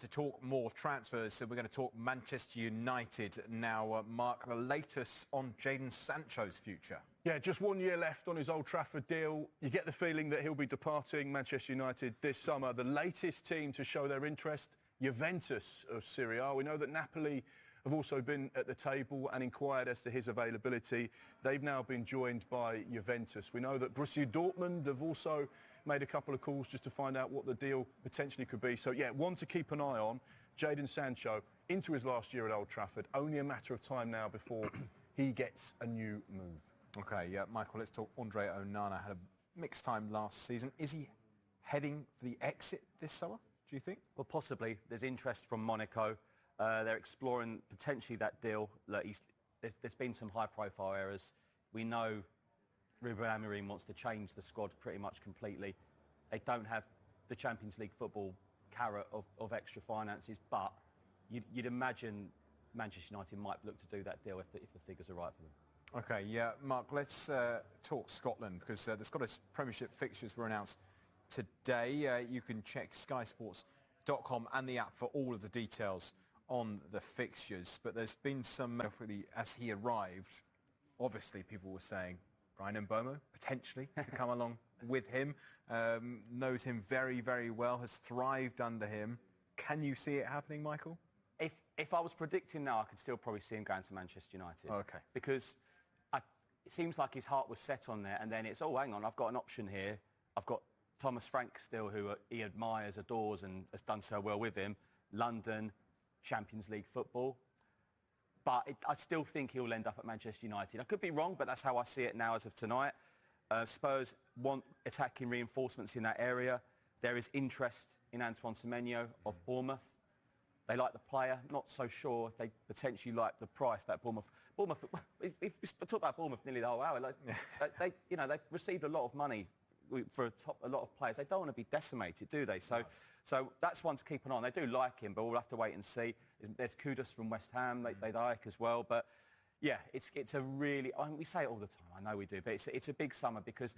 to talk more transfers, so we're going to talk Manchester United now. Mark, the latest on Jadon Sancho's future. Yeah, just 1 year left on his Old Trafford deal. You get the feeling that he'll be departing Manchester United this summer. The latest team to show their interest, Juventus of Serie A. We know that Napoli have also been at the table and inquired as to his availability. They've now been joined by Juventus. We know that Borussia Dortmund have also made a couple of calls just to find out what the deal potentially could be. So, yeah, one to keep an eye on, Jadon Sancho, into his last year at Old Trafford. Only a matter of time now before he gets a new move. OK, yeah, Michael, let's talk Andre Onana. Had a mixed time last season. Is he heading for the exit this summer, do you think? Well, possibly. There's interest from Monaco. They're exploring potentially that deal. Look, there's been some high-profile errors. We know Ruben Amorim wants to change the squad pretty much completely. They don't have the Champions League football carrot of extra finances, but you'd imagine Manchester United might look to do that deal if the figures are right for them. OK, yeah, Mark, let's talk Scotland, because the Scottish Premiership fixtures were announced today. You can check skysports.com and the app for all of the details on the fixtures, but there's been some, as he arrived, obviously people were saying Brian Mbeumo potentially to come along with him, knows him very, very well, has thrived under him. Can you see it happening, Michael? If I was predicting now, I could still probably see him going to Manchester United. OK. Because it seems like his heart was set on there, and then it's, oh, hang on, I've got an option here. I've got Thomas Frank still, who he admires, adores, and has done so well with him. London, Champions League football. But I still think he'll end up at Manchester United. I could be wrong, but that's how I see it now as of tonight. Spurs want attacking reinforcements in that area. There is interest in Antoine Semenyo of Bournemouth. They like the player. Not so sure if they potentially like the price that Bournemouth. We talk about Bournemouth nearly the whole hour. They've received a lot of money for a lot of players. They don't want to be decimated, do they? So that's one to keep an eye on. They do like him, but we'll have to wait and see. There's Kudus from West Ham. They like as well. But yeah, it's a really. I mean, we say it all the time. I know we do, but it's a big summer because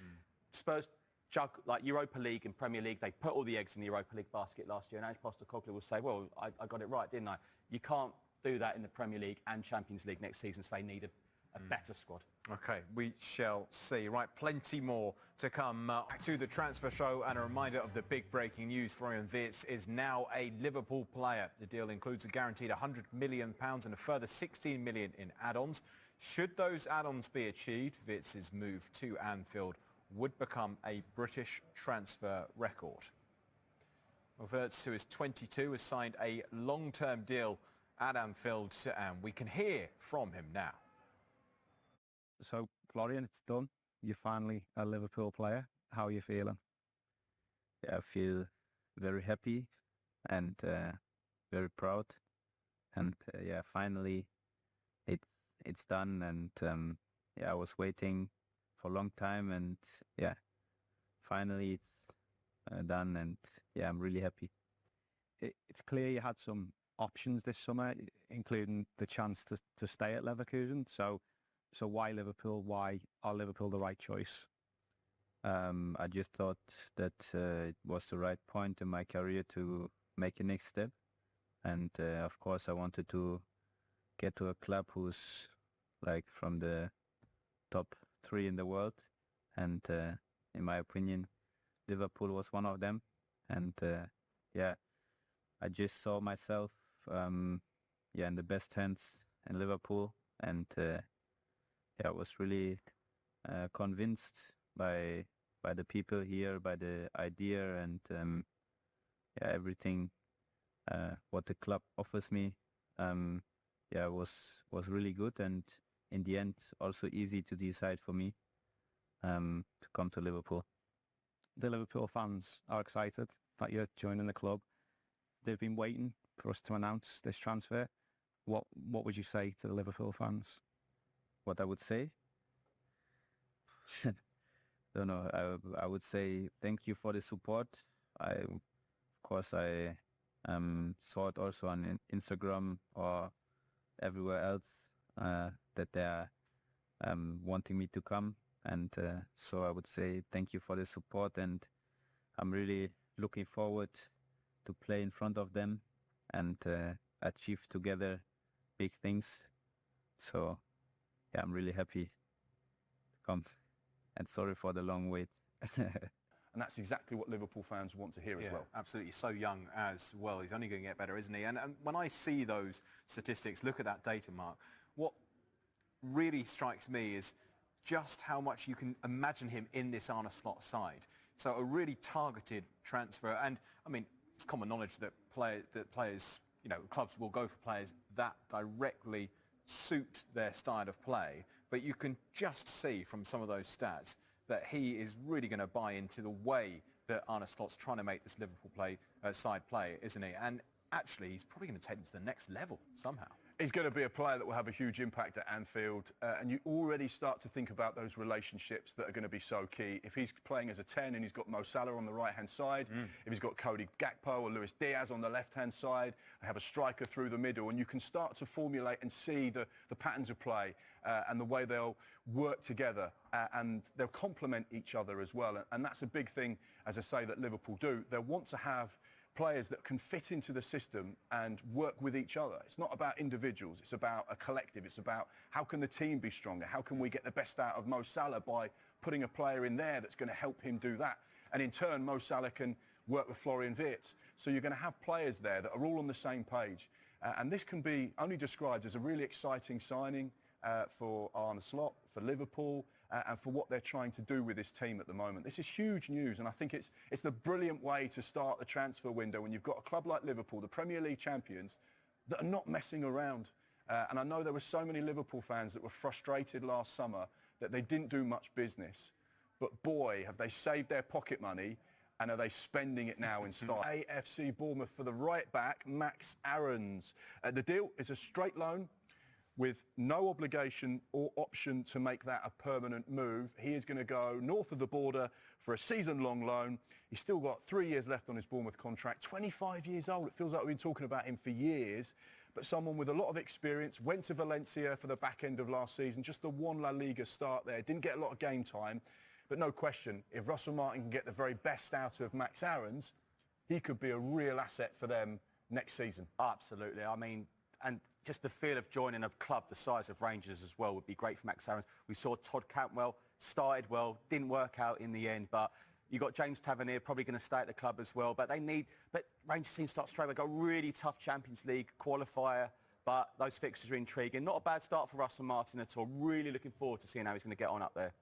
Spurs jug like Europa League and Premier League. They put all the eggs in the Europa League basket last year, and Ange Postecoglou will say, "Well, I got it right, didn't I?" You can't do that in the Premier League and Champions League next season, so they need a better squad. OK, we shall see. Right, plenty more to come. Back to the transfer show, and a reminder of the big breaking news. Florian Wirtz is now a Liverpool player. The deal includes a guaranteed £100 million and a further 16 million in add-ons. Should those add-ons be achieved, Wirtz's move to Anfield would become a British transfer record. Wirtz, who is 22, has signed a long-term deal at Anfield, and we can hear from him now. So, Florian, it's done. You're finally a Liverpool player. How are you feeling? Yeah, I feel very happy and very proud. And yeah, finally it's done. And yeah, I was waiting for a long time, and yeah, finally it's done. And yeah, I'm really happy. It's clear you had some options this summer, including the chance to stay at Leverkusen. So why Liverpool? Why are Liverpool the right choice? I just thought that it was the right point in my career to make a next step. And of course, I wanted to get to a club who's like from the top 3 in the world. And in my opinion, Liverpool was one of them. And yeah, I just saw myself in the best hands in Liverpool. And I was really convinced by the people here, by the idea, and everything what the club offers me. Was really good, and in the end, also easy to decide for me to come to Liverpool. The Liverpool fans are excited that you're joining the club. They've been waiting for us to announce this transfer. What would you say to the Liverpool fans? What I would say? Don't know. I would say thank you for the support. Of course, I saw it also on Instagram or everywhere else that they are wanting me to come, and so I would say thank you for the support, and I'm really looking forward to play in front of them and achieve together big things. So yeah, I'm really happy to come, and sorry for the long wait. And that's exactly what Liverpool fans want to hear as well. Absolutely. So young as well. He's only going to get better, isn't he? And when I see those statistics, look at that data, Mark, what really strikes me is just how much you can imagine him in this Arne Slot side. So a really targeted transfer. And, I mean, it's common knowledge that players, you know, clubs will go for players that directly suit their style of play. But you can just see from some of those stats that he is really going to buy into the way that Arne Slot's trying to make this Liverpool side play, isn't he? And actually, he's probably going to take them to the next level somehow. He's going to be a player that will have a huge impact at Anfield, and you already start to think about those relationships that are going to be so key. If he's playing as a 10 and he's got Mo Salah on the right-hand side, if he's got Cody Gakpo or Luis Diaz on the left-hand side, they have a striker through the middle, and you can start to formulate and see the patterns of play and the way they'll work together, and they'll complement each other as well. And that's a big thing, as I say, that Liverpool do. They'll want to have players that can fit into the system and work with each other. It's not about individuals, it's about a collective. It's about how can the team be stronger? How can we get the best out of Mo Salah by putting a player in there that's going to help him do that? And in turn, Mo Salah can work with Florian Wirtz. So you're going to have players there that are all on the same page. And this can be only described as a really exciting signing for Arne Slot, for Liverpool, and for what they're trying to do with this team at the moment. This is huge news, and I think it's the brilliant way to start the transfer window when you've got a club like Liverpool, the Premier League champions, that are not messing around. And I know there were so many Liverpool fans that were frustrated last summer that they didn't do much business. But boy, have they saved their pocket money, and are they spending it now in style. AFC Bournemouth for the right back, Max Aarons. The deal is a straight loan with no obligation or option to make that a permanent move. He is going to go north of the border for a season-long loan. He's still got 3 years left on his Bournemouth contract. 25 years old. It feels like we've been talking about him for years. But someone with a lot of experience, went to Valencia for the back end of last season, just the one La Liga start there. Didn't get a lot of game time. But no question, if Russell Martin can get the very best out of Max Aarons, he could be a real asset for them next season. Absolutely. I mean, and just the feel of joining a club the size of Rangers as well would be great for Max Aarons. We saw Todd Cantwell, started well, didn't work out in the end, but you got James Tavernier probably going to stay at the club as well. But Rangers team starts straight. They've got a really tough Champions League qualifier, but those fixtures are intriguing. Not a bad start for Russell Martin at all. Really looking forward to seeing how he's going to get on up there.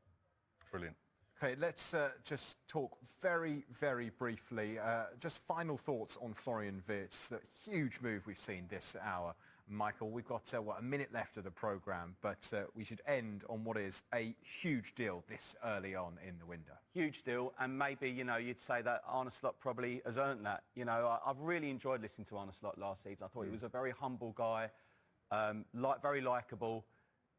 Brilliant. Okay, let's just talk very, very briefly. Just final thoughts on Florian Wirtz. The huge move we've seen this hour. Michael, we've got, a minute left of the programme, but we should end on what is a huge deal this early on in the window. Huge deal, and maybe, you'd say that Arne Slot probably has earned that. I've really enjoyed listening to Arne Slot last season. I thought he was a very humble guy, very likeable.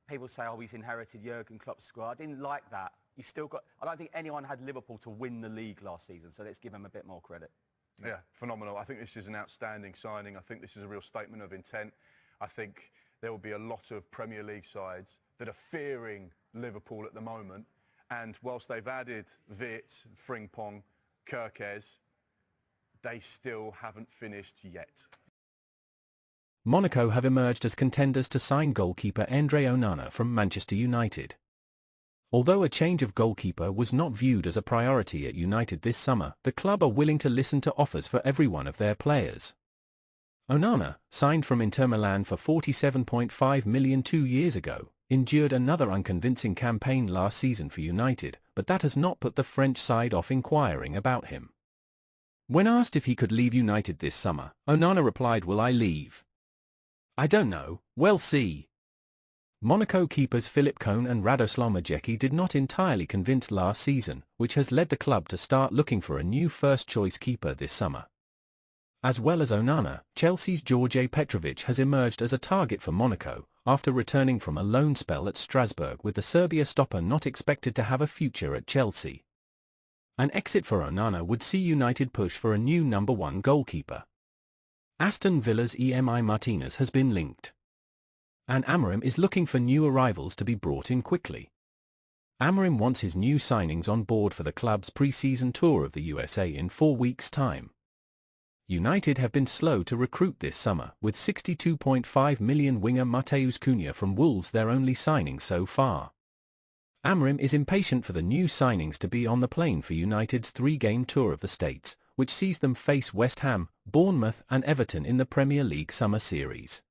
People say, oh, he's inherited Jurgen Klopp's squad. I didn't like that. I don't think anyone had Liverpool to win the league last season, so let's give him a bit more credit. Yeah, phenomenal. I think this is an outstanding signing. I think this is a real statement of intent. I think there will be a lot of Premier League sides that are fearing Liverpool at the moment. And whilst they've added Wirtz, Frimpong, Kerkez, they still haven't finished yet. Monaco have emerged as contenders to sign goalkeeper Andre Onana from Manchester United. Although a change of goalkeeper was not viewed as a priority at United this summer, the club are willing to listen to offers for every one of their players. Onana, signed from Inter Milan for £47.5 million 2 years ago, endured another unconvincing campaign last season for United, but that has not put the French side off inquiring about him. When asked if he could leave United this summer, Onana replied, "Will I leave? I don't know, we'll see." Monaco keepers Philippe Cohn and Radoslaw Majecki did not entirely convince last season, which has led the club to start looking for a new first-choice keeper this summer. As well as Onana, Chelsea's George Petrovic has emerged as a target for Monaco, after returning from a loan spell at Strasbourg, with the Serbia stopper not expected to have a future at Chelsea. An exit for Onana would see United push for a new number one goalkeeper. Aston Villa's Emi Martinez has been linked. And Amorim is looking for new arrivals to be brought in quickly. Amorim wants his new signings on board for the club's pre-season tour of the USA in 4 weeks' time. United have been slow to recruit this summer, with £62.5 million winger Matheus Cunha from Wolves their only signing so far. Amorim is impatient for the new signings to be on the plane for United's 3-game tour of the States, which sees them face West Ham, Bournemouth and Everton in the Premier League Summer Series.